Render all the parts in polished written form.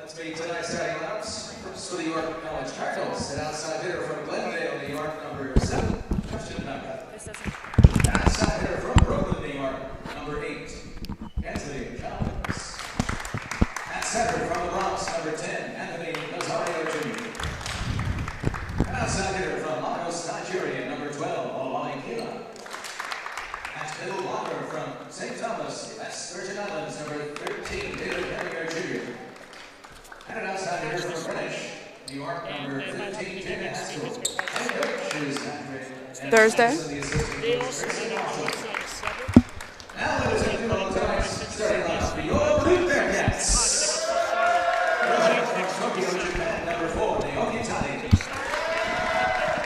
Let's meet tonight's starting lineups. First for the York College Cardinals, an outside hitter from Glendale, New York, number 7, Justin Mecca. An outside hitter from Brooklyn, New York, number 8, Anthony Jones. At center from the Bronx, number 10, Anthony Nazario Jr. An outside hitter from Lagos, Nigeria, number 12, Olawale Kila. At middle blocker from St. Thomas, West Virgin Islands, number 13, David Henninger Jr. And an outside hitter from Greenwich, New York, number 15, Jimmy Haskell. And coach is Thursday. Now, ladies and gentlemen, tonight's starting lineup, your Blue Bearcats. From Tokyo, Japan, number 4, Naoki Tani.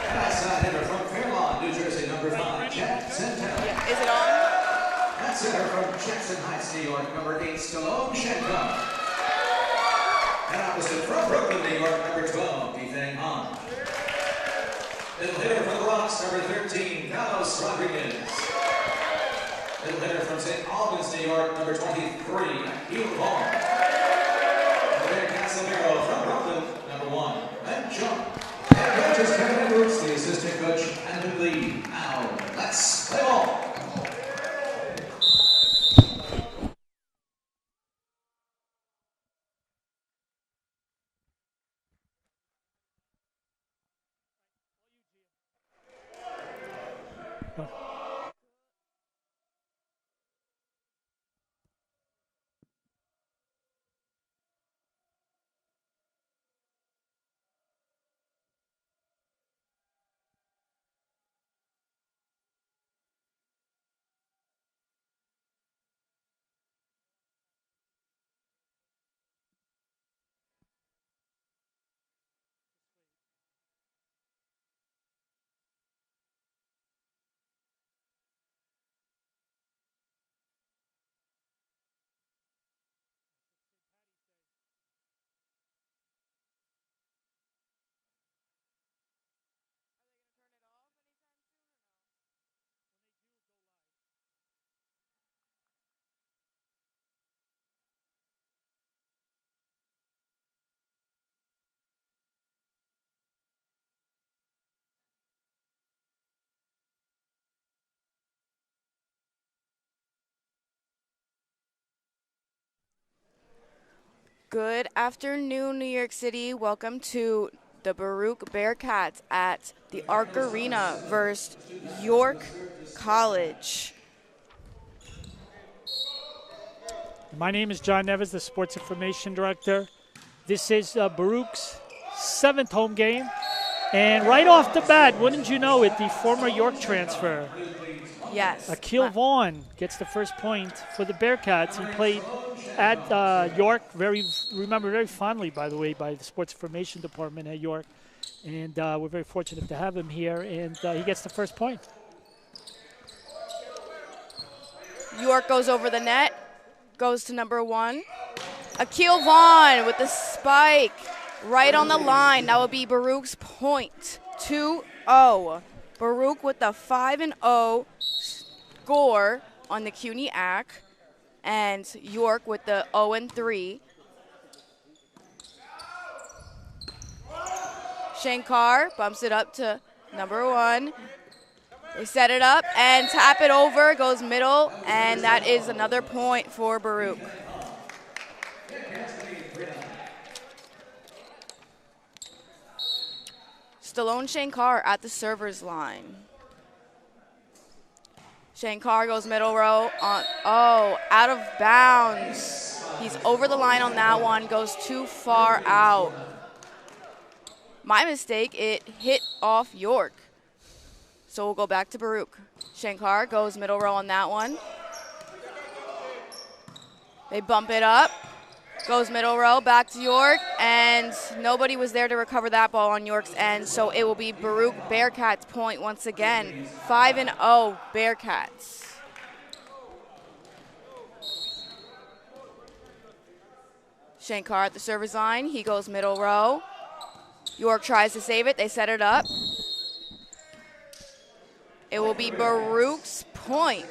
An outside hitter from Fairlawn, New Jersey, number 5, Jack Santana. Is it on? At center from Jackson Heights, New York, number 8, Stallone Shanghai. And opposite from Brooklyn, New York, number 12, Ethan Han. Middle hitter from the Bronx, number 13, Carlos Rodriguez. Middle hitter from St. Albans, New York, number 23, Hugh Vaughn. And the Bearcats libero from Brooklyn, number 1, Wen Cheung. And coaches Kevin Edwards, the assistant coach, Andrew Lee. Now, let's play ball. Good afternoon, New York City. Welcome to the Baruch Bearcats at the Arc Arena versus York College. My name is John Neves, the Sports Information Director. This is Baruch's 7th home game. And right off the bat, wouldn't you know it, the former York transfer, Yes. Akil Vaughn, gets the first point for the Bearcats. He played at York, remembered very fondly, by the way, by the Sports Information Department at York. And we're very fortunate to have him here, and he gets the first point. York goes over the net, goes to number 1. Akil Vaughn with the spike right on the line. That would be Baruch's point, 2-0. Baruch with the 5-0 score on the CUNY AC, and York with the 0-3. Shankar bumps it up to number 1. They set it up and tap it over, goes middle, and that is another point for Baruch. Stallone Shankar at the server's line. Shankar goes middle row on, out of bounds. He's over the line on that one, goes too far out. My mistake, it hit off York. So we'll go back to Baruch. Shankar goes middle row on that one. They bump it up. Goes middle row, back to York, and nobody was there to recover that ball on York's end, so it will be Baruch Bearcats point once again. 5-0 Bearcats. Shankar at the server's line. He goes middle row. York tries to save it. They set it up. It will be Baruch's point.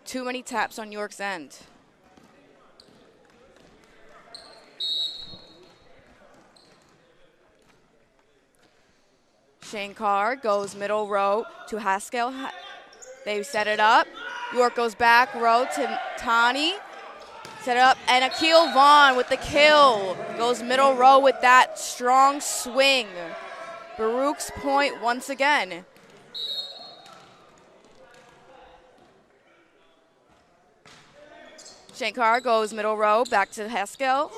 Too many taps on York's end. Shankar goes middle row to Haskell. They set it up. York goes back row to Tani. Set it up, and Akil Vaughn with the kill. Goes middle row with that strong swing. Baruch's point once again. Shankar goes middle row, back to Haskell.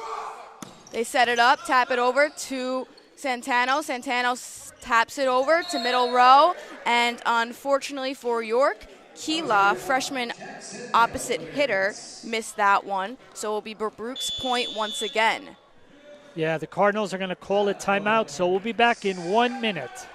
They set it up, tap it over to Santano. Santano taps it over to middle row, and unfortunately for York, Keela, freshman opposite hitter, missed that one. So it will be Baruch's point once again. Yeah, the Cardinals are going to call it timeout, so we'll be back in 1 minute.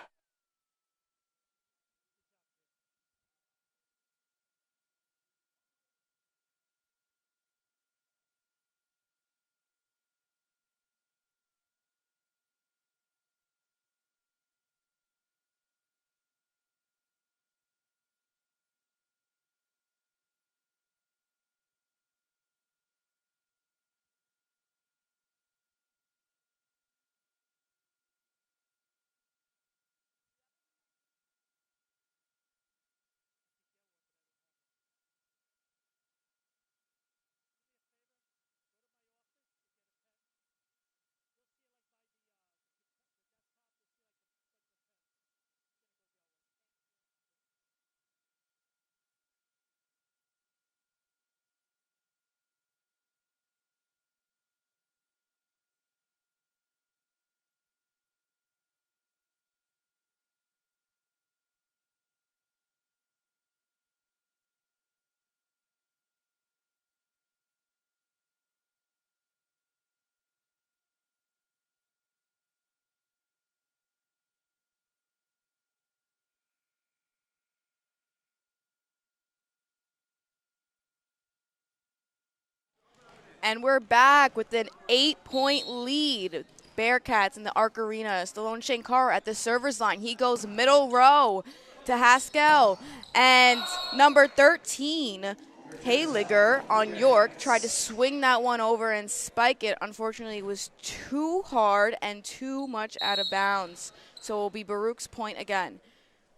And we're back with an 8-point lead. Bearcats in the Arc Arena. Stallone Shankar at the server's line. He goes middle row to Haskell. And number 13, Hayliger on York, tried to swing that one over and spike it. Unfortunately, it was too hard and too much out of bounds. So it will be Baruch's point again.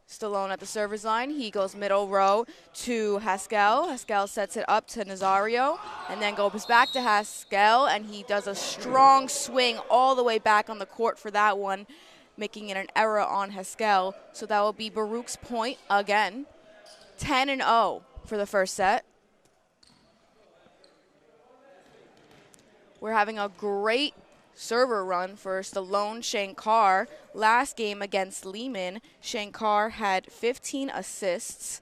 Stallone at the server's line. He goes middle row to Haskell. Haskell sets it up to Nazario and then goes back to Haskell, and he does a strong swing all the way back on the court for that one, making it an error on Haskell. So that will be Baruch's point again. 10-0 for the first set. We're having a great server run for Stallone Shankar. Last game against Lehman, Shankar had 15 assists,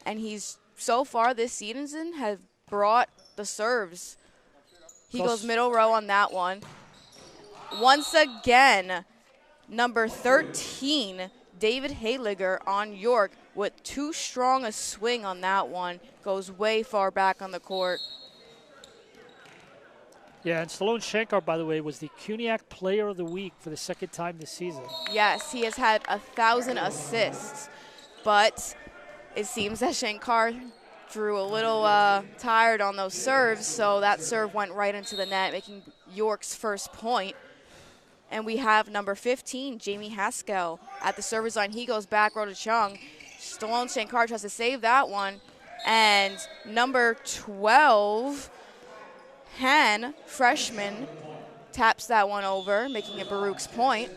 and he's so far this season has brought the serves. He goes middle row on that one. Once again, number 13, David Hayliger on York with too strong a swing on that one. Goes way far back on the court. Yeah, and Stallone Shankar, by the way, was the CUNYAC Player of the Week for the second time this season. Yes, he has had 1,000 assists, but it seems that Shankar drew a little tired on those serves, so that serve went right into the net, making York's first point. And we have number 15, Jamie Haskell, at the server's line. He goes back row to Cheung. Stallone Shankar tries to save that one. And number 12, Han, freshman, taps that one over, making it Baruch's point.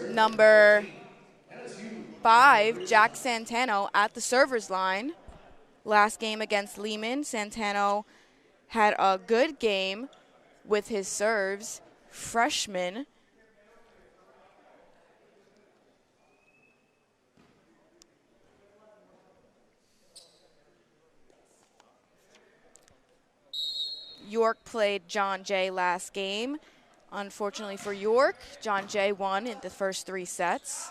Number 5, Jack Santano at the server's line. Last game against Lehman, Santano had a good game with his serves. Freshman. York played John Jay last game. Unfortunately for York, John Jay won in the first 3 sets.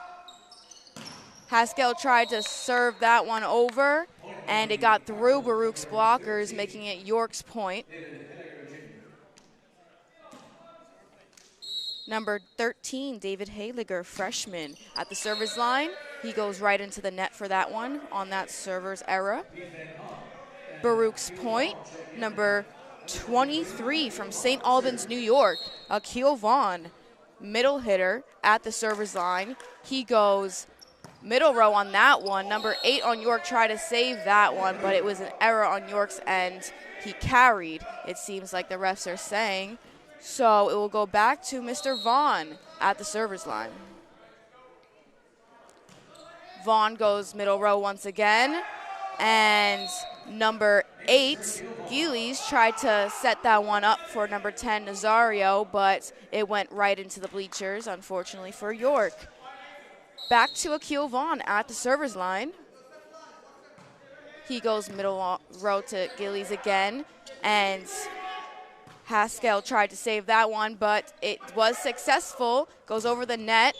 Haskell tried to serve that one over, and it got through Baruch's blockers, making it York's point. Number 13, David Hayliger, freshman, at the server's line. He goes right into the net for that one on that server's error. Baruch's point, number 23 from St. Albans, New York, Akil Vaughn, middle hitter at the server's line. He goes middle row on that one. Number 8 on York tried to save that one, but it was an error on York's end. He carried, it seems like the refs are saying. So it will go back to Mr. Vaughn at the server's line. Vaughn goes middle row once again. And number 8, Gillies, tried to set that one up for number 10, Nazario, but it went right into the bleachers, unfortunately for York. Back to Akil Vaughn at the server's line. He goes middle row to Gillies again, and Haskell tried to save that one, but it was successful. Goes over the net.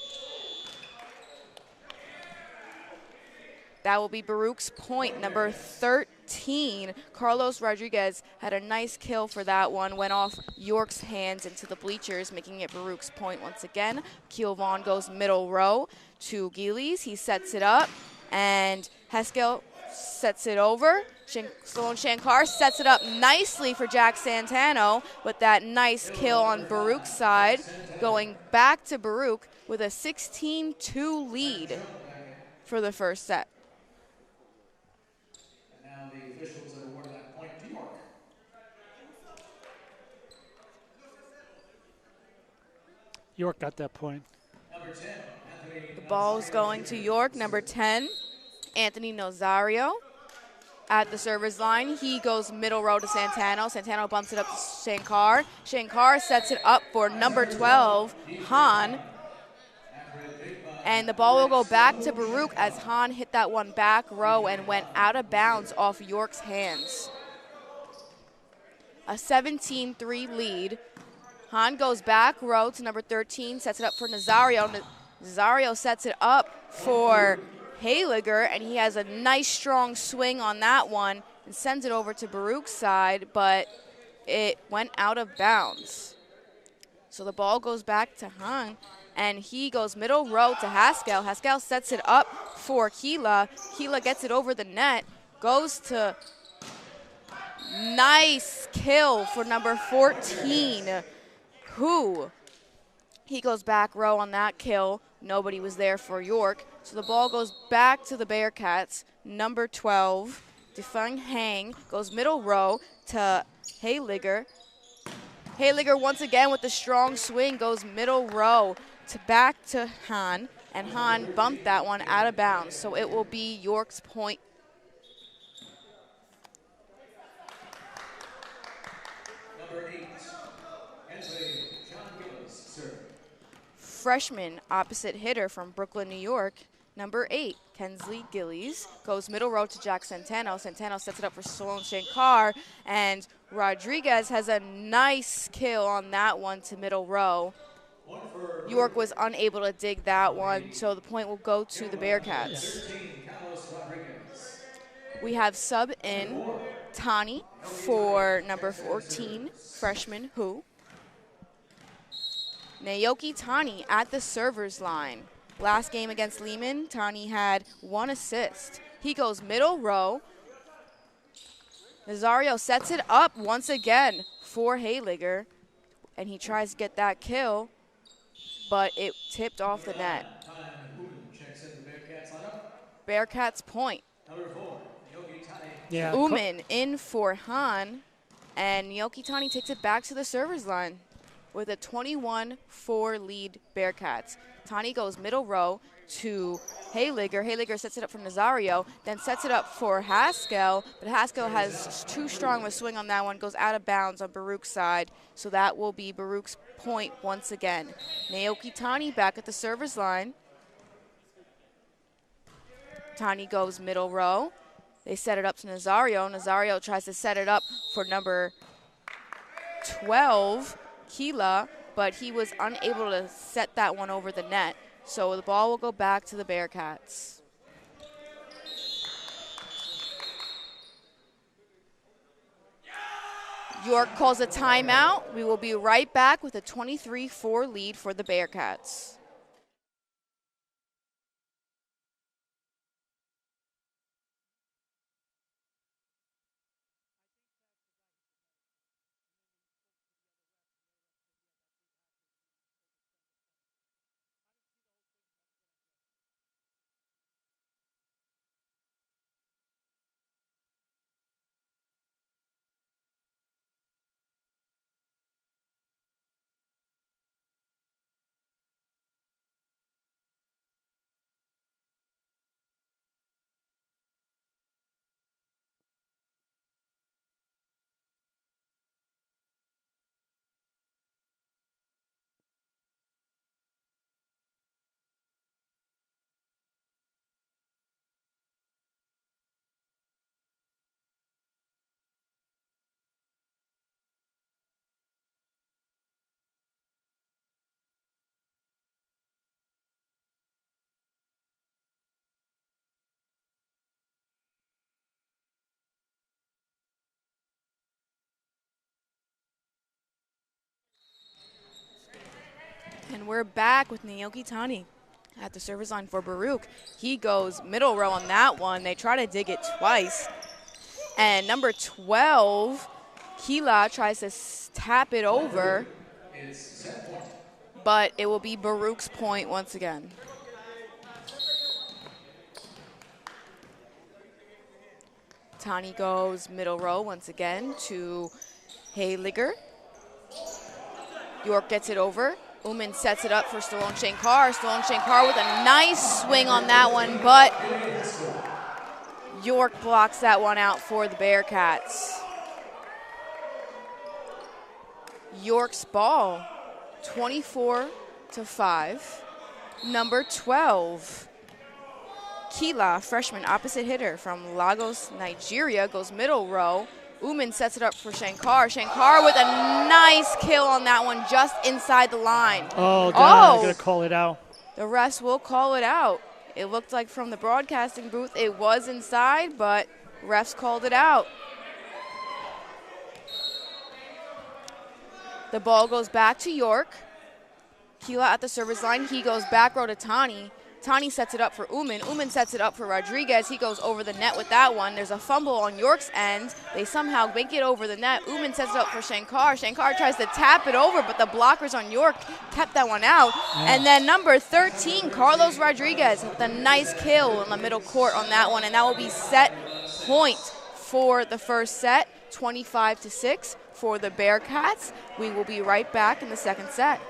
That will be Baruch's point, number 13. Carlos Rodriguez had a nice kill for that one. Went off York's hands into the bleachers, making it Baruch's point once again. Keel Vaughn goes middle row to Gillies. He sets it up, and Haskell sets it over. Sloan Shankar sets it up nicely for Jack Santano with that nice kill on Baruch's side. Going back to Baruch with a 16-2 lead for the first set. The officials have awarded that point to York. York got that point. Number 10, Anthony. The ball's going to York. Number 10, Anthony Nazario at the server's line. He goes middle row to Santano. Santano bumps it up to Shankar. Shankar sets it up for number 12, Han. And the ball will go back to Baruch as Han hit that one back row and went out of bounds off York's hands. A 17-3 lead. Han goes back row to number 13, sets it up for Nazario. Nazario sets it up for Hayliger, and he has a nice strong swing on that one and sends it over to Baruch's side, but it went out of bounds. So the ball goes back to Han, and he goes middle row to Haskell. Haskell sets it up for Keela. Keela gets it over the net, goes to nice kill for number 14, Hu. He goes back row on that kill. Nobody was there for York. So the ball goes back to the Bearcats. Number 12, Defeng Hang, goes middle row to Hayliger. Hayliger once again with the strong swing goes middle row to back to Han, and Han bumped that one out of bounds. So it will be York's point. Number 8, Anthony John Gillis, sir. Freshman opposite hitter from Brooklyn, New York. Number 8, Kensley Gillies, goes middle row to Jack Santano. Santano sets it up for Sloan Shankar, and Rodriguez has a nice kill on that one to middle row. York was unable to dig that one, so the point will go to the Bearcats. We have sub in Tani for number 14, freshman Hu. Naoki Tani at the server's line. Last game against Lehman, Tani had 1 assist. He goes middle row. Nazario sets it up once again for Hayliger, and he tries to get that kill, but it tipped off the net. Bearcats point. Yeah. Oommen in for Han, and Naoki Tani takes it back to the server's line with a 21-4 lead Bearcats. Tani goes middle row to Hayliger. Hayliger sets it up for Nazario, then sets it up for Haskell, but Haskell has too strong of a swing on that one, goes out of bounds on Baruch's side, so that will be Baruch's point once again. Naoki Tani back at the server's line. Tani goes middle row. They set it up to Nazario. Nazario tries to set it up for number 12, Keela, but he was unable to set that one over the net. So the ball will go back to the Bearcats. York calls a timeout. We will be right back with a 23-4 lead for the Bearcats. we're back with Naoki Tani at the service line for Baruch. He goes middle row on that one. They try to dig it twice. And number 12, Kila tries to tap it over, but it will be Baruch's point once again. Tani goes middle row once again to Heiliger. York gets it over. Oommen sets it up for Stallone Shankar. Stallone Shankar with a nice swing on that one, but York blocks that one out for the Bearcats. York's ball, 24-5. Number 12, Kila, freshman opposite hitter from Lagos, Nigeria, goes middle row. Oommen sets it up for Shankar. Shankar with a nice kill on that one just inside the line. Oh, God, I'm going to call it out. The refs will call it out. It looked like from the broadcasting booth it was inside, but refs called it out. The ball goes back to York. Kila at the service line. He goes back row to Tani. Tani sets it up for Oommen. Oommen sets it up for Rodriguez. He goes over the net with that one. There's a fumble on York's end. They somehow make it over the net. Oommen sets it up for Shankar. Shankar tries to tap it over, but the blockers on York kept that one out. Yeah. And then number 13, Carlos Rodriguez with a nice kill in the middle court on that one. And that will be set point for the first set, 25-6 for the Bearcats. We will be right back in the second set.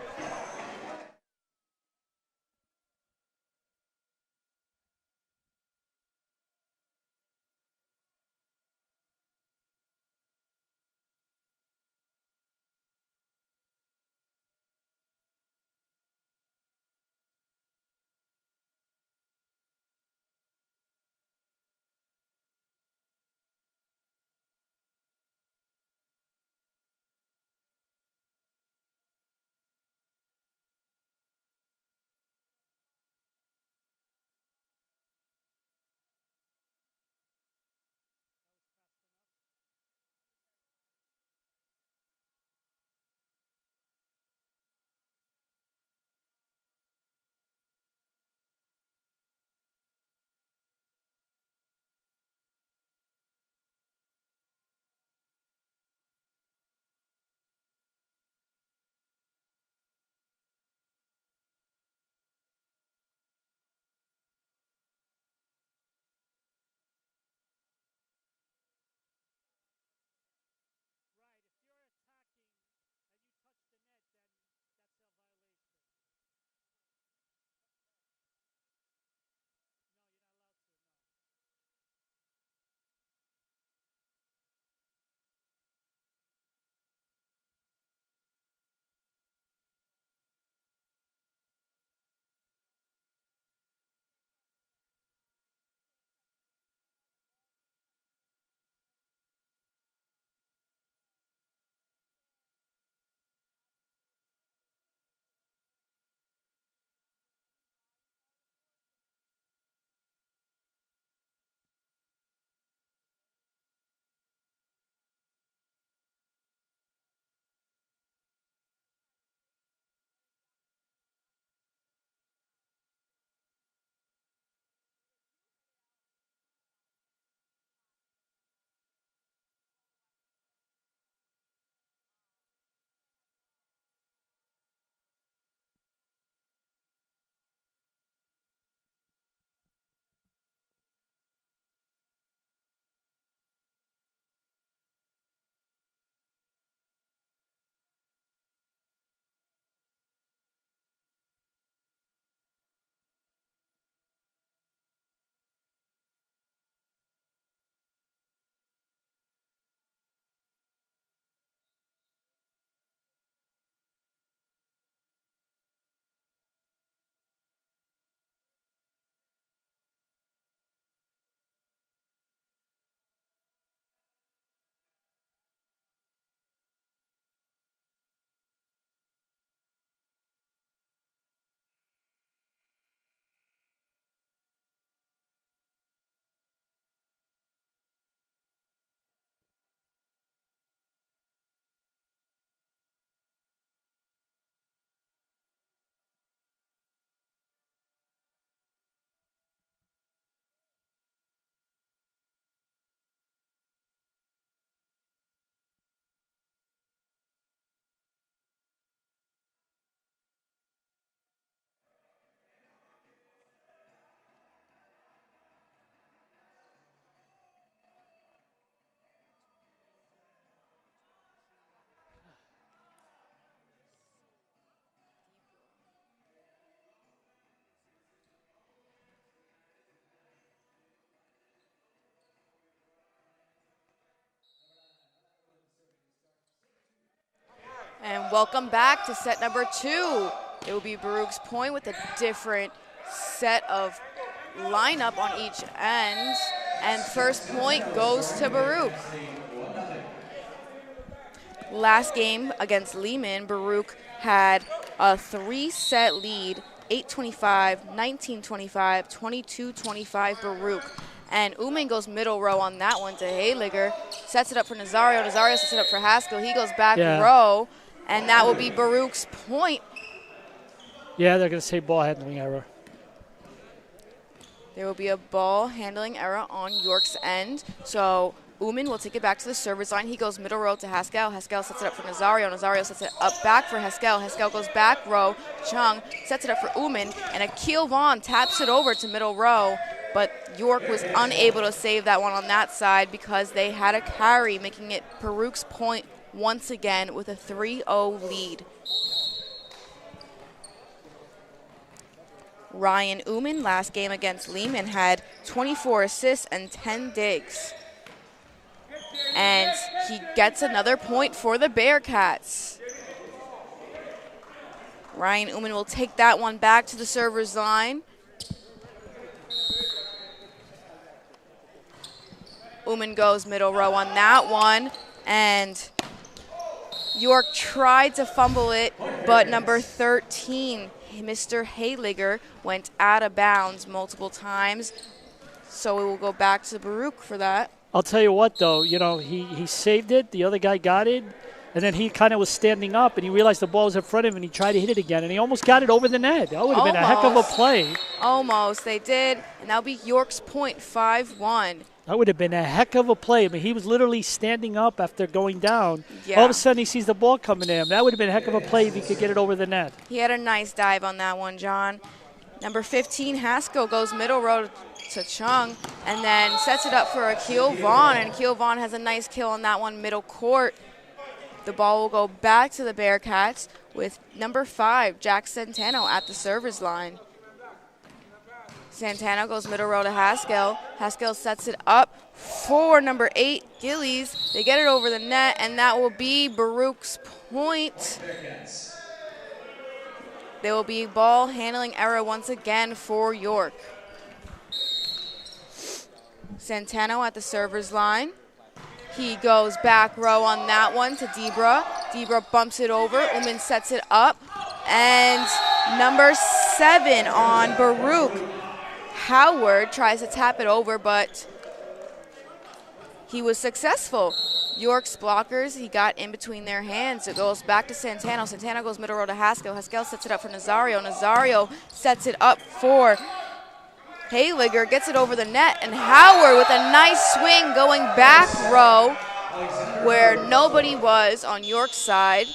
And welcome back to set number 2. It will be Baruch's point with a different set of lineup on each end. And first point goes to Baruch. Last game against Lehman, Baruch had a 3-set lead, 8-25, 19-25, 22-25 Baruch. And Oommen goes middle row on that one to Hayliger, sets it up for Nazario. Nazario sets it up for Haskell. He goes back row, and that will be Baruch's point. Yeah, they're going to say ball handling error. There will be a ball handling error on York's end. So Oommen will take it back to the service line. He goes middle row to Haskell. Haskell sets it up for Nazario. Nazario sets it up back for Haskell. Haskell goes back row. Cheung sets it up for Oommen. And Akil Vaughn taps it over to middle row. But York was unable to save that one on that side because they had a carry, making it Baruch's point once again with a 3-0 lead. Ryan Oommen, last game against Lehman, had 24 assists and 10 digs. And he gets another point for the Bearcats. Ryan Oommen will take that one back to the server's line. Oommen goes middle row on that one. And York tried to fumble it, but number 13, Mr. Hayliger, went out of bounds multiple times. So we will go back to Baruch for that. I'll tell you what, though, you know, he saved it. The other guy got it. And then he kind of was standing up, and he realized the ball was in front of him, and he tried to hit it again, and he almost got it over the net. That would have been a heck of a play. Almost. They did, and that'll be York's point, 5-1. That would have been a heck of a play. I mean, he was literally standing up after going down. Yeah. All of a sudden, he sees the ball coming at him. That would have been a heck of a play if he could get it over the net. He had a nice dive on that one, John. Number 15, Haskell, goes middle row to Cheung, and then sets it up for Akil Vaughn, and Akil Vaughn has a nice kill on that one, middle court. The ball will go back to the Bearcats with number 5, Jack Santano, at the server's line. Santano goes middle row to Haskell. Haskell sets it up for number 8, Gillies. They get it over the net, and that will be Baruch's point. There will be ball handling error once again for York. Santano at the server's line. He goes back row on that one to Debra. Debra bumps it over. Oommen sets it up. And number 7 on Baruch. Howard tries to tap it over, but he was successful. York's blockers, he got in between their hands. It goes back to Santano. Santano goes middle row to Haskell. Haskell sets it up for Nazario. Nazario sets it up for Hayliger, gets it over the net, and Howard with a nice swing going back row where nobody was on York's side.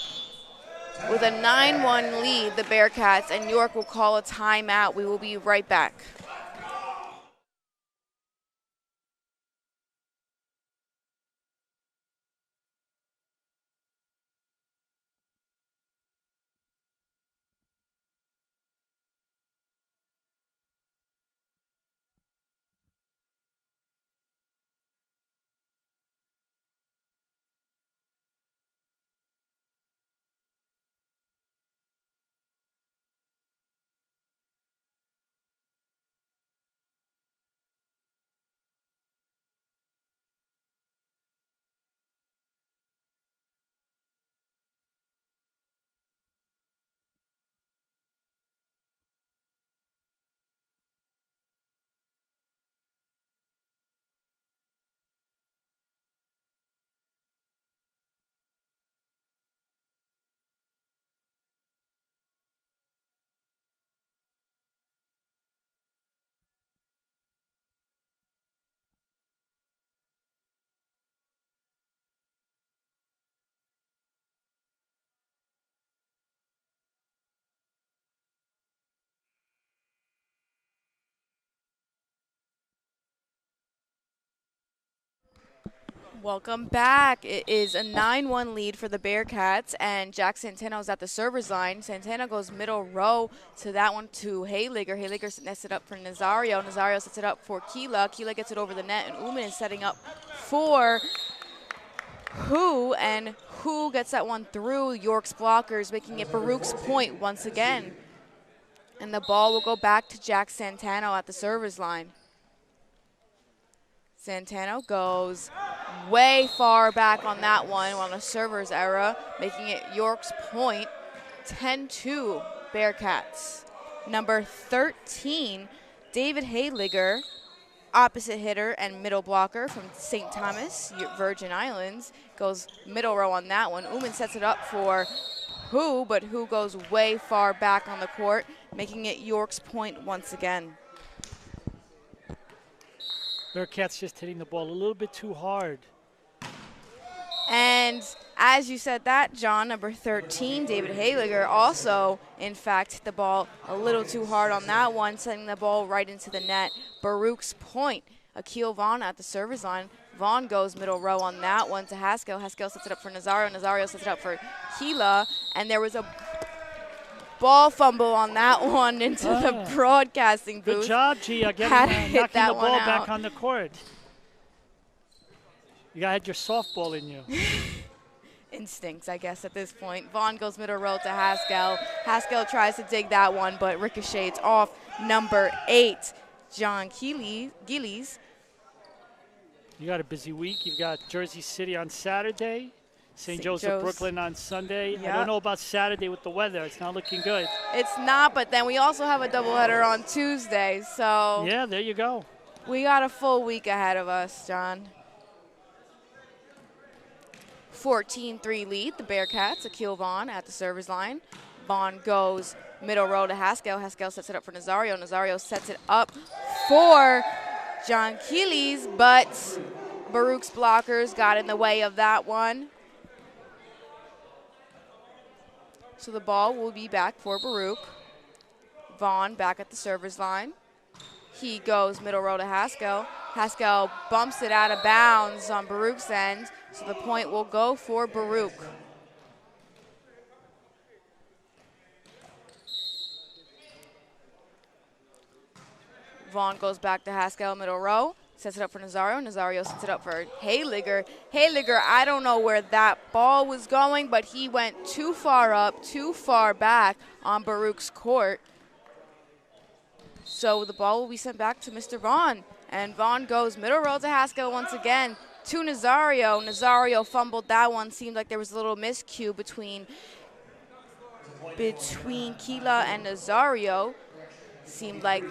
With a 9-1 lead, the Bearcats, and York will call a timeout. We will be right back. Welcome back. It is a 9-1 lead for the Bearcats, and Jack Santano is at the server's line. Santano goes middle row to that one to Hayliger. Hayliger sets it up for Nazario. Nazario sets it up for Keela. Keela gets it over the net, and Oommen is setting up for Hu, and Hu gets that one through York's blockers, making it Baruch's point once again. And the ball will go back to Jack Santano at the server's line. Santano goes way far back on that one on a server's error, making it York's point, 10-2 Bearcats. Number 13, David Hayliger, opposite hitter and middle blocker from St. Thomas, Virgin Islands, goes middle row on that one. Oommen sets it up for Hu, but Hu goes way far back on the court, making it York's point once again. Bearcats just hitting the ball a little bit too hard. And as you said that, John, number 13, David Hayliger, also, in fact, hit the ball a little too hard on that one, sending the ball right into the net. Baruch's point. Akil Vaughn at the service line. Vaughn goes middle row on that one to Haskell. Haskell sets it up for Nazario. Nazario sets it up for Keela. And there was a ball fumble on that one into the broadcasting booth. Good job, Gia, knocking the ball back on the court. You got to have your softball in you. Instincts, I guess, at this point. Vaughn goes middle row to Haskell. Haskell tries to dig that one, but ricochets off. Number 8, John Gillies. You got a busy week. You've got Jersey City on Saturday, St. Joseph, Brooklyn on Sunday. Yep. I don't know about Saturday with the weather. It's not looking good. It's not, but then we also have a doubleheader on Tuesday, so. Yeah, there you go. We got a full week ahead of us, John. 14-3 lead, the Bearcats. Akil Vaughn at the service line. Vaughn goes middle row to Haskell. Haskell sets it up for Nazario. Nazario sets it up for John Keeley's, but Baruch's blockers got in the way of that one. So the ball will be back for Baruch. Vaughn back at the server's line. He goes middle row to Haskell. Haskell bumps it out of bounds on Baruch's end, so the point will go for Baruch. Vaughn goes back to Haskell, middle row, sets it up for Nazario. Nazario sets it up for Hayliger. Hayliger, I don't know where that ball was going, but he went too far up, too far back on Baruch's court. So the ball will be sent back to Mr. Vaughn. And Vaughn goes middle row to Haskell once again to Nazario. Nazario fumbled that one. Seemed like there was a little miscue between Keela and Nazario. Seemed like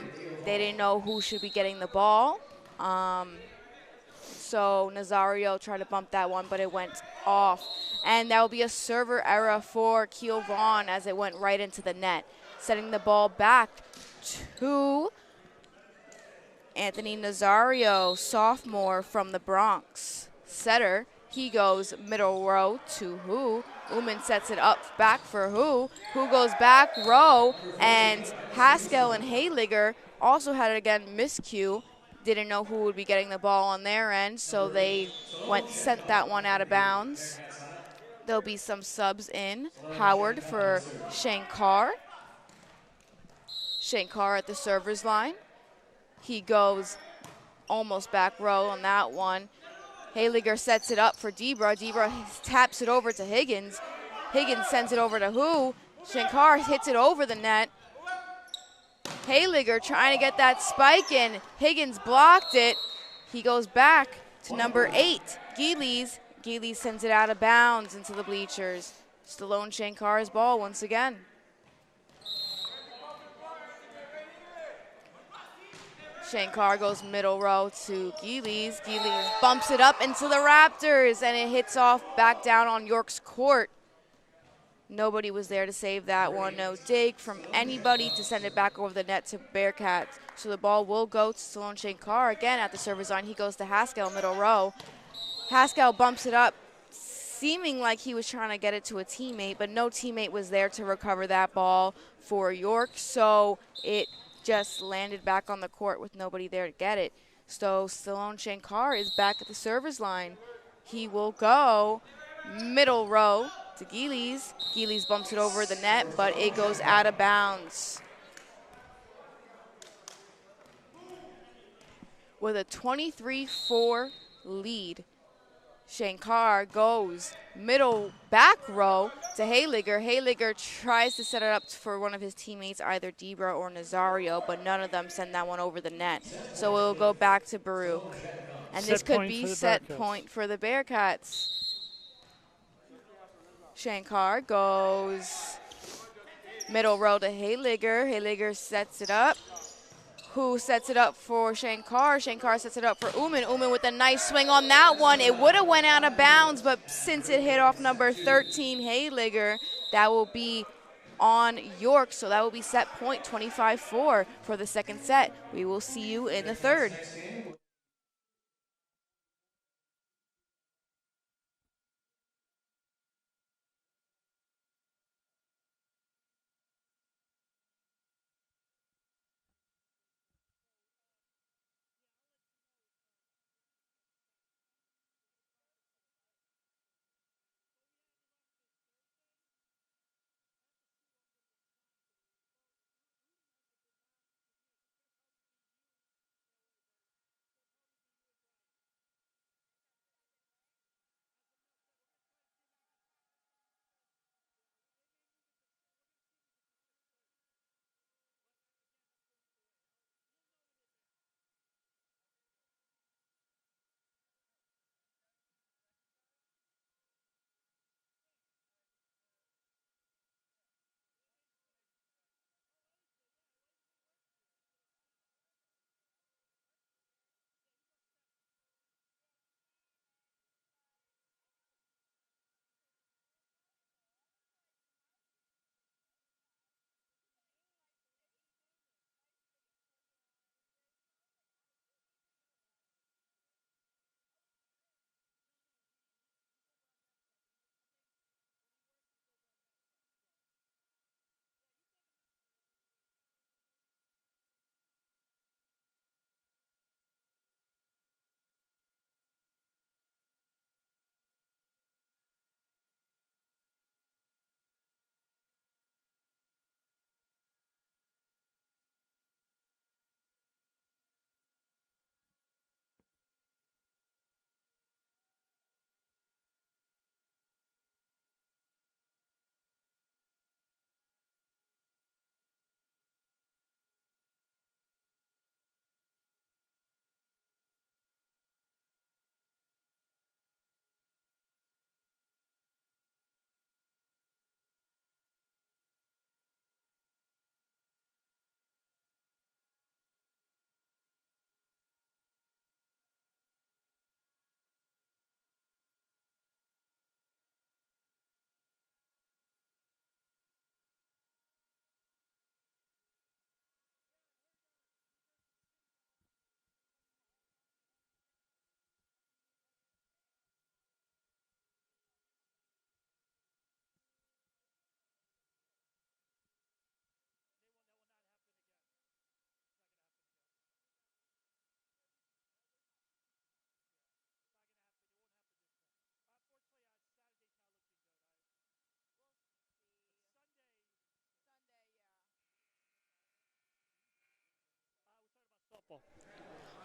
they didn't know who should be getting the ball. So Nazario tried to bump that one, but it went off. And that will be a server error for Keel Vaughn as it went right into the net. Setting the ball back to Anthony Nazario, sophomore from the Bronx. Setter, he goes middle row to Hu. Oommen sets it up back for Hu. Hu goes back row, and Haskell and Hayliger also had it again miscue. Didn't know who would be getting the ball on their end, so they sent that one out of bounds. There'll be some subs in. Howard for Shankar. Shankar at the server's line. He goes almost back row on that one. Hayliger sets it up for Debra. Debra taps it over to Higgins. Higgins sends it over to Hu. Shankar hits it over the net. Hayliger trying to get that spike in. Higgins blocked it. He goes back to number 8, Gillies. Gillies sends it out of bounds into the bleachers. Stallone Shankar's ball once again. Shankar goes middle row to Gillies. Gillies bumps it up into the Raptors, and it hits off back down on York's court. Nobody was there to save that one. No dig from anybody to send it back over the net to Bearcats. So the ball will go to Stallone Shankar again at the service line. He goes to Haskell, middle row. Haskell bumps it up, seeming like he was trying to get it to a teammate, but no teammate was there to recover that ball for York. So it just landed back on the court with nobody there to get it. So Stallone Shankar is back at the service line. He will go middle row to Gillies. Gillies bumps it over the net, but it goes out of bounds. With a 23-4 lead, Shankar goes middle back row to Hayliger. Hayliger tries to set it up for one of his teammates, either Debra or Nazario, but none of them send that one over the net. So it will go back to Baruch. And this could be set point for the Bearcats. Shankar goes middle row to Hayliger. Hayliger sets it up. Hu sets it up for Shankar. Shankar sets it up for Oommen. Oommen with a nice swing on that one. It would have went out of bounds, but since it hit off number 13, Hayliger, that will be on York. So that will be set point 25-4 for the second set. We will see you in the third.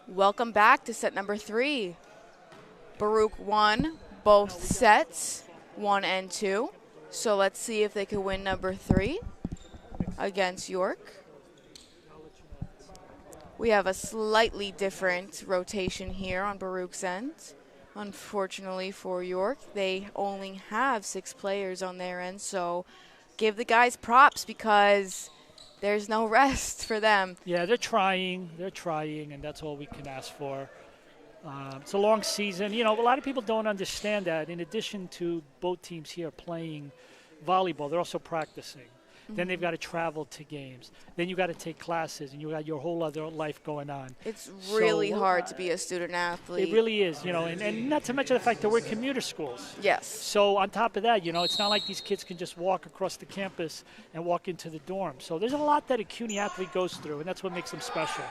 Welcome back to set number 3. Baruch won both sets, 1 and 2. So let's see if they can win number 3 against York. We have a slightly different rotation here on Baruch's end. Unfortunately for York, they only have 6 players on their end, so give the guys props because there's no rest for them. Yeah, they're trying, and that's all we can ask for. It's a long season. You know, a lot of people don't understand that. In addition to both teams here playing volleyball, they're also practicing. Then they've got to travel to games. Then you got to take classes, and you got your whole other life going on. It's really hard to be a student athlete. It really is, you know, and not to mention the fact that we're commuter schools. Yes. So on top of that, you know, it's not like these kids can just walk across the campus and walk into the dorm. So there's a lot that a CUNY athlete goes through, and that's what makes them special.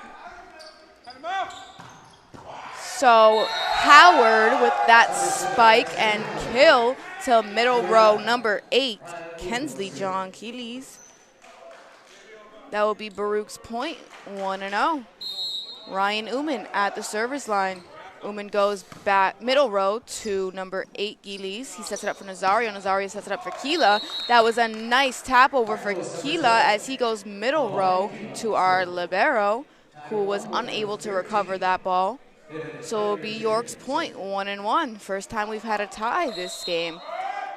So Howard with that spike and kill to middle row number 8, Kensley John Keelys. That will be Baruch's point, 1-0. Ryan Oommen at the service line. Oommen goes back middle row to number 8, Gilis. He sets it up for Nazario. Nazario sets it up for Keela. That was a nice tap over for Keela as he goes middle row to our libero, who was unable to recover that ball. So it'll be York's point, 1-1. First time we've had a tie this game.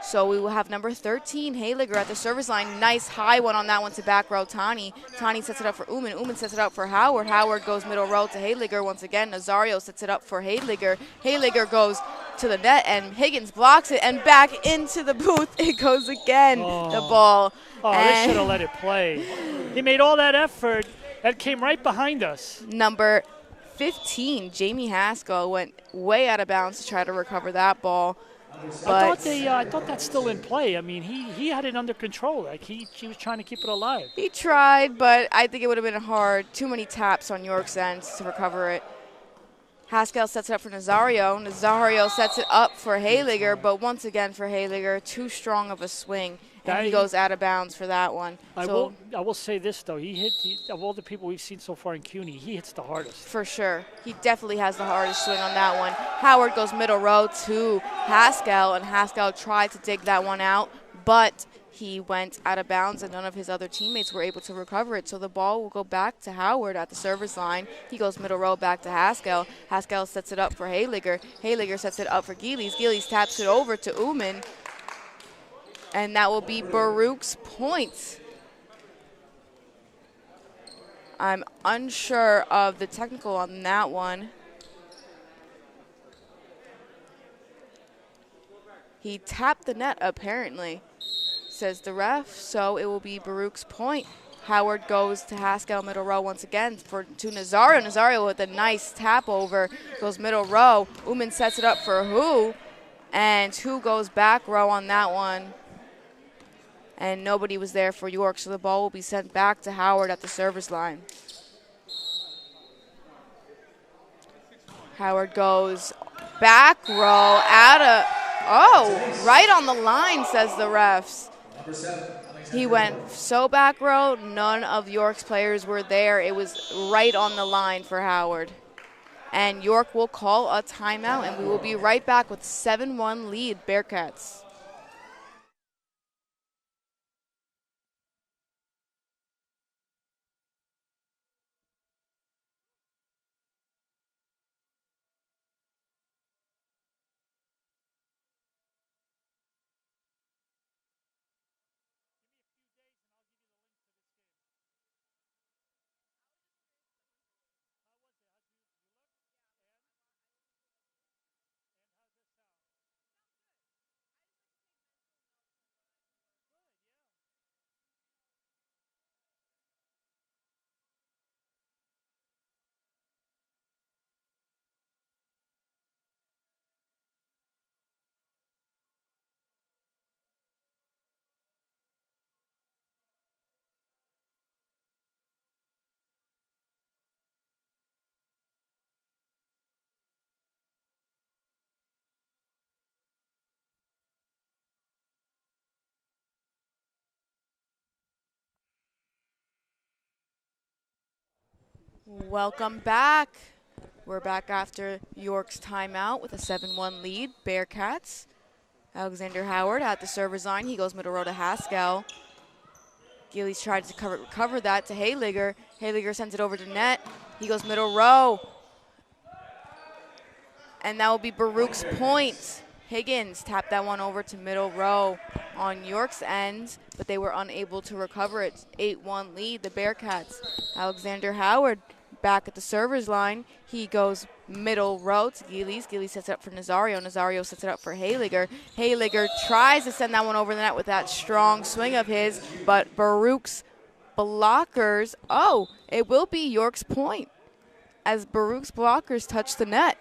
So we will have number 13, Hayliger, at the service line. Nice high one on that one to back row, Tani. Tani sets it up for Oommen. Oommen sets it up for Howard. Howard goes middle row to Hayliger once again. Nazario sets it up for Hayliger. Hayliger goes to the net, and Higgins blocks it, and back into the booth it goes again, the ball. Oh, they should have let it play. He made all that effort. That came right behind us. Number 15, Jamie Haskell, went way out of bounds to try to recover that ball. I thought that's still in play. I mean, he had it under control. Like he was trying to keep it alive. He tried, but I think it would have been hard. Too many taps on York's end to recover it. Haskell sets it up for Nazario. Nazario sets it up for Hayliger, but once again for Hayliger, too strong of a swing. And he goes out of bounds for that one. I will say this, though. Of all the people we've seen so far in CUNY, he hits the hardest. For sure. He definitely has the hardest swing on that one. Howard goes middle row to Haskell, and Haskell tried to dig that one out, but he went out of bounds, and none of his other teammates were able to recover it. So the ball will go back to Howard at the service line. He goes middle row back to Haskell. Haskell sets it up for Hayliger. Hayliger sets it up for Gilis. Gilis taps it over to Oommen. And that will be Baruch's point. I'm unsure of the technical on that one. He tapped the net, apparently, says the ref. So it will be Baruch's point. Howard goes to Haskell middle row once again to Nazario. Nazario with a nice tap over, goes middle row. Oommen sets it up for Hu, and Hu goes back row on that one. And nobody was there for York, so the ball will be sent back to Howard at the service line. Howard goes back row right on the line, says the refs. He went so back row, none of York's players were there. It was right on the line for Howard. And York will call a timeout, and we will be right back with 7-1 lead, Bearcats. Welcome back. We're back after York's timeout with a 7-1 lead, Bearcats. Alexander Howard at the server's line. He goes middle row to Haskell. Gillies tried to recover that to Hayliger. Hayliger sends it over to net. He goes middle row. And that will be Baruch's point. Higgins tapped that one over to middle row on York's end, but they were unable to recover it. 8-1 lead, the Bearcats. Alexander Howard back at the server's line. He goes middle row to Gillies. Gillies sets it up for Nazario. Nazario sets it up for Hayliger. Hayliger tries to send that one over the net with that strong swing of his, but Baruch's blockers, it will be York's point as Baruch's blockers touch the net.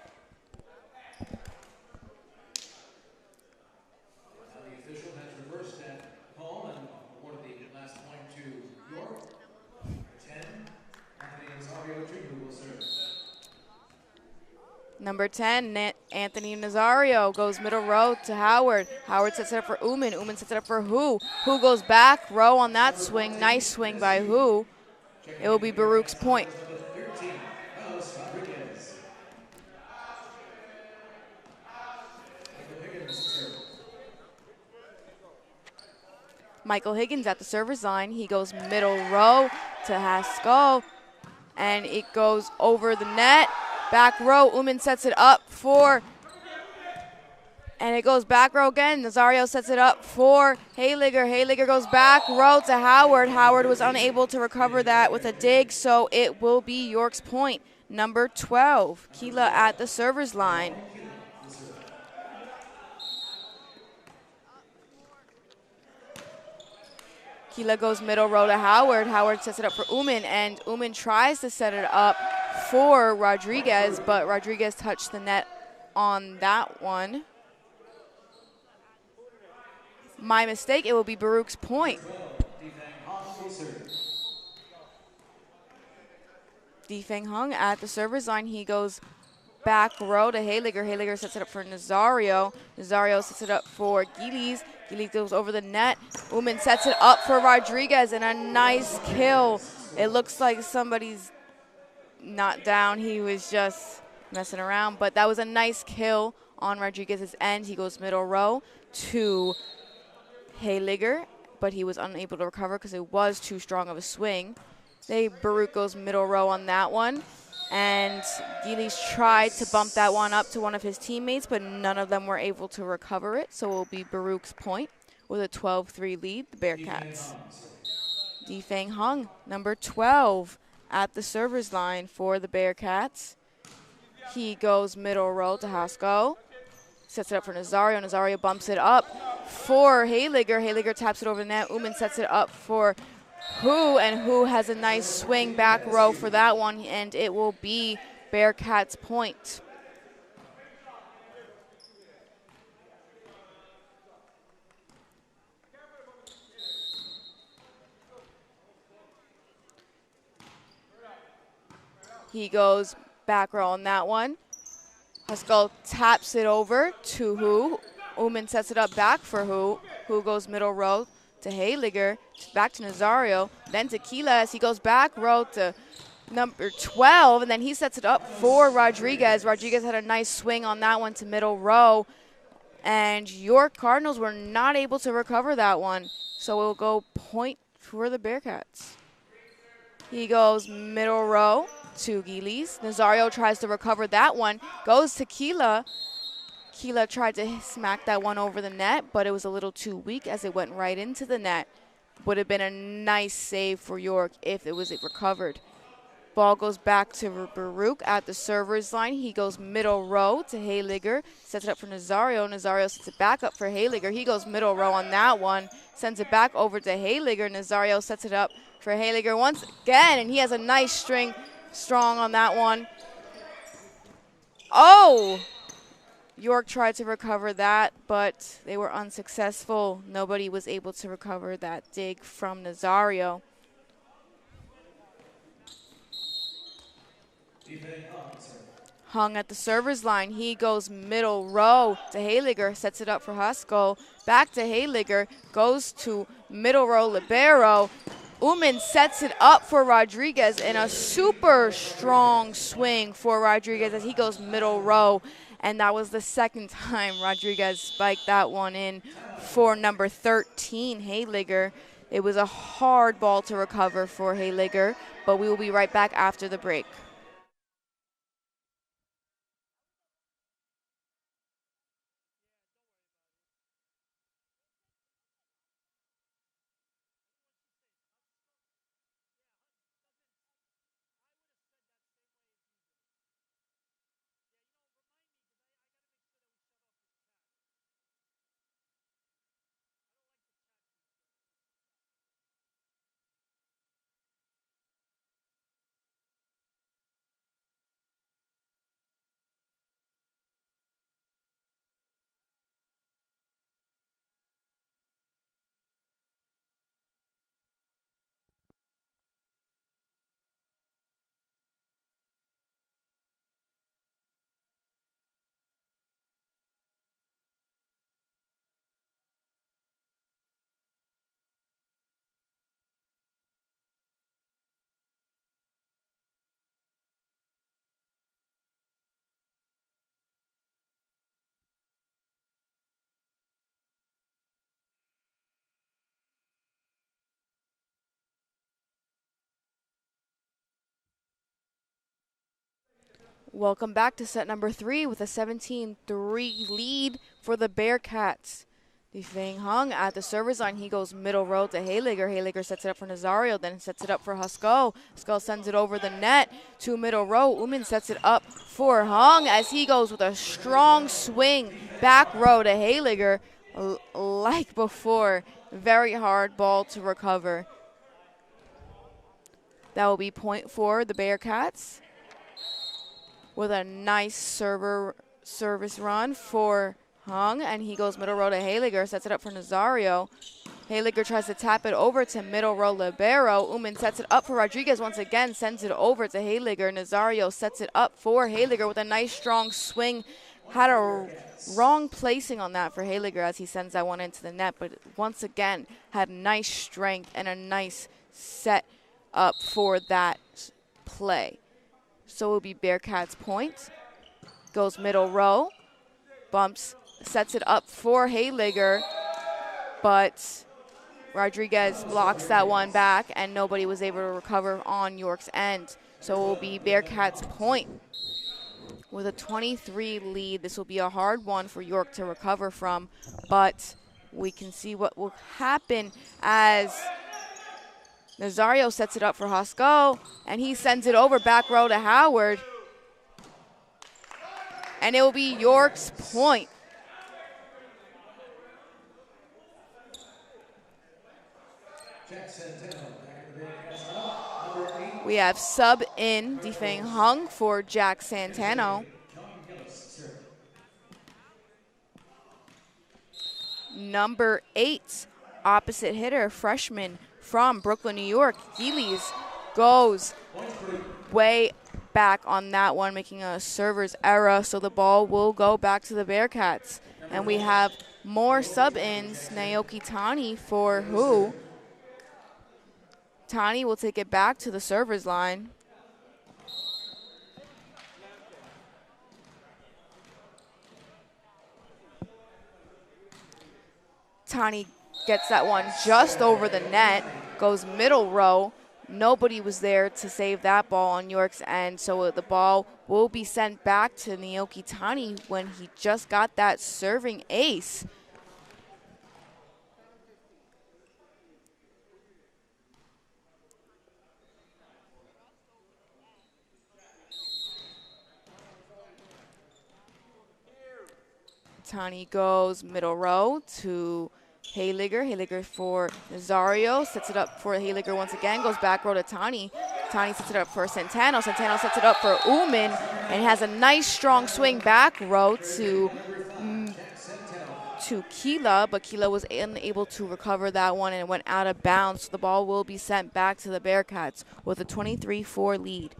Number 10, Anthony Nazario goes middle row to Howard. Howard sets it up for Oommen. Oommen sets it up for Hu. Hu goes back row on that swing. Nice swing by Hu. It will be Baruch's point. Michael Higgins at the server's line. He goes middle row to Haskell, and it goes over the net. Back row, Oommen sets it up for, and it goes back row again. Nazario sets it up for Hayliger. Hayliger goes back row to Howard. Howard was unable to recover that with a dig, so it will be York's point. Number 12, Keela at the server's line. Keela goes middle row to Howard. Howard sets it up for Oommen, and Oommen tries to set it up for Rodriguez, but Rodriguez touched the net on that one. My mistake, it will be Baruch's point. Defeng Hung at the server's line. He goes back row to Hayliger. Hayliger sets it up for Nazario. Nazario sets it up for Gillies. Gillies goes over the net. Oommen sets it up for Rodriguez, and a nice kill. It looks like somebody's not down. He was just messing around, but that was a nice kill on Rodriguez's end. He goes middle row to Hayliger, but he was unable to recover because it was too strong of a swing. Baruch goes middle row on that one, and Gillies tried to bump that one up to one of his teammates, but none of them were able to recover it, so it will be Baruch's point with a 12-3 lead, the Bearcats. Defeng Hung, number 12, at the server's line for the Bearcats. He goes middle row to Haskell. Sets it up for Nazario. Nazario bumps it up for Hayliger. Hayliger taps it over the net. Oommen sets it up for Hu, and Hu has a nice swing back row for that one, and it will be Bearcats' point. He goes back row on that one. Haskell taps it over to Hu. Oommen sets it up back for Hu. Hu goes middle row to Hayliger, back to Nazario, then to Keela as he goes back row to number 12, and then he sets it up for Rodriguez. Rodriguez had a nice swing on that one to middle row, and York Cardinals were not able to recover that one, so we'll go point for the Bearcats. He goes middle row to Gillies. Nazario tries to recover that one, goes to Keela. Keela tried to smack that one over the net, but it was a little too weak as it went right into the net. Would have been a nice save for York if it was recovered. Ball goes back to Baruch at the server's line. He goes middle row to Hayliger, sets it up for Nazario. Nazario sets it back up for Hayliger. He goes middle row on that one, sends it back over to Hayliger. Nazario sets it up for Hayliger once again, and he has a nice string strong on that one. Oh! York tried to recover that, but they were unsuccessful. Nobody was able to recover that dig from Nazario. Hung at the server's line. He goes middle row to Hayliger, sets it up for Haskell. Back to Hayliger, goes to middle row libero. Oommen sets it up for Rodriguez, and a super strong swing for Rodriguez as he goes middle row. And that was the second time Rodriguez spiked that one in for number 13, Hayliger. It was a hard ball to recover for Hayliger, but we will be right back after the break. Welcome back to set number 3 with a 17-3 lead for the Bearcats. Difeng Hung at the service line. He goes middle row to Hayliger. Hayliger sets it up for Nazario, then sets it up for Husko. Husko sends it over the net to middle row. Oommen sets it up for Hung as he goes with a strong swing back row to Hayliger. Like before, very hard ball to recover. That will be point for the Bearcats with a nice service run for Hung, and he goes middle row to Hayliger, sets it up for Nazario. Hayliger tries to tap it over to middle row libero. Oommen sets it up for Rodriguez once again, sends it over to Hayliger. Nazario sets it up for Hayliger with a nice strong swing. Had a wrong placing on that for Hayliger as he sends that one into the net, but once again had nice strength and a nice set up for that play. So it will be Bearcats point. Goes middle row, bumps, sets it up for Hayliger, but Rodriguez blocks that one back and nobody was able to recover on York's end. So it will be Bearcats point with a 23 lead. This will be a hard one for York to recover from, but we can see what will happen as Nazario sets it up for Husko, and he sends it over back row to Howard. And it will be York's point. We have sub in Difeng Hung for Jack Santano. Number 8, opposite hitter, freshman from Brooklyn, New York, Gillies, goes way back on that one, making a server's error, so the ball will go back to the Bearcats. And we have more sub-ins, Naoki Tani for Hu. Tani will take it back to the server's line. Tani gets that one just over the net, goes middle row. Nobody was there to save that ball on York's end, so the ball will be sent back to Naoki Tani when he just got that serving ace. Tani goes middle row to Hayliger. Hayliger for Nazario. Sets it up for Hayliger once again. Goes back row to Tani. Tani sets it up for Santano. Santano sets it up for Oommen. And has a nice strong swing back row to Kila. But Kila was unable to recover that one and it went out of bounds. So the ball will be sent back to the Bearcats with a 23-4 lead.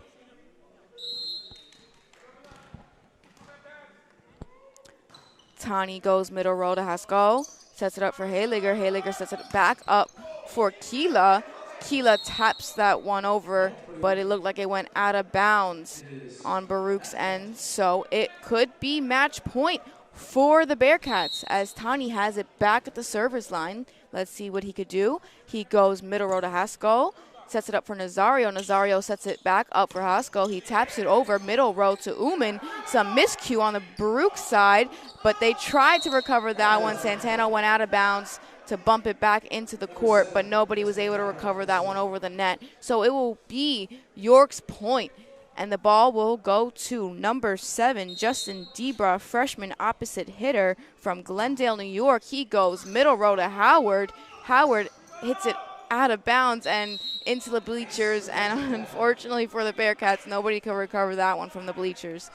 Tani goes middle row to Husko. Sets it up for Hayliger. Hayliger sets it back up for Kila. Kila taps that one over, but it looked like it went out of bounds on Baruch's end. So it could be match point for the Bearcats as Tani has it back at the service line. Let's see what he could do. He goes middle row to Husko. Sets it up for Nazario. Nazario sets it back up for Husko. He taps it over middle row to Oommen. Some miscue on the Baruch side, but they tried to recover that one. Santano went out of bounds to bump it back into the court, but nobody was able to recover that one over the net. So it will be York's point, and the ball will go to number 7, Justin Debra, freshman opposite hitter from Glendale, New York. He goes middle row to Howard. Howard hits it out of bounds and into the bleachers, and unfortunately for the Bearcats, nobody could recover that one from the bleachers.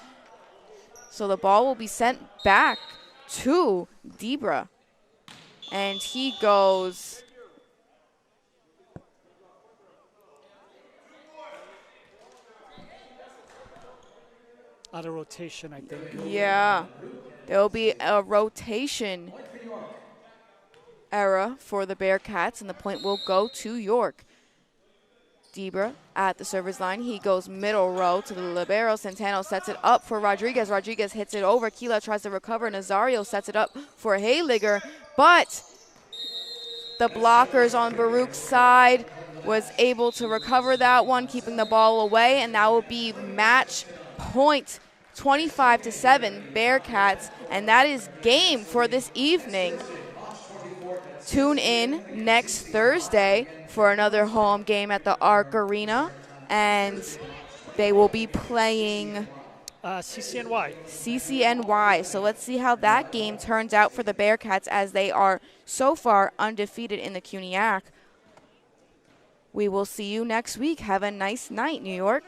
So the ball will be sent back to Debra, and he goes out of rotation, I think. Yeah, there will be a rotation error for the Bearcats, and the point will go to York. Debra at the service line. He goes middle row to the libero. Santano sets it up for Rodriguez. Rodriguez hits it over. Kila tries to recover. Nazario sets it up for Hayliger, but the blockers on Baruch's side was able to recover that one, keeping the ball away, and that will be match point 25-7 Bearcats, and that is game for this evening. Tune in next Thursday for another home game at the Arc Arena, and they will be playing CCNY. CCNY. So let's see how that game turns out for the Bearcats, as they are so far undefeated in the CUNYAC. We will see you next week. Have a nice night, New York.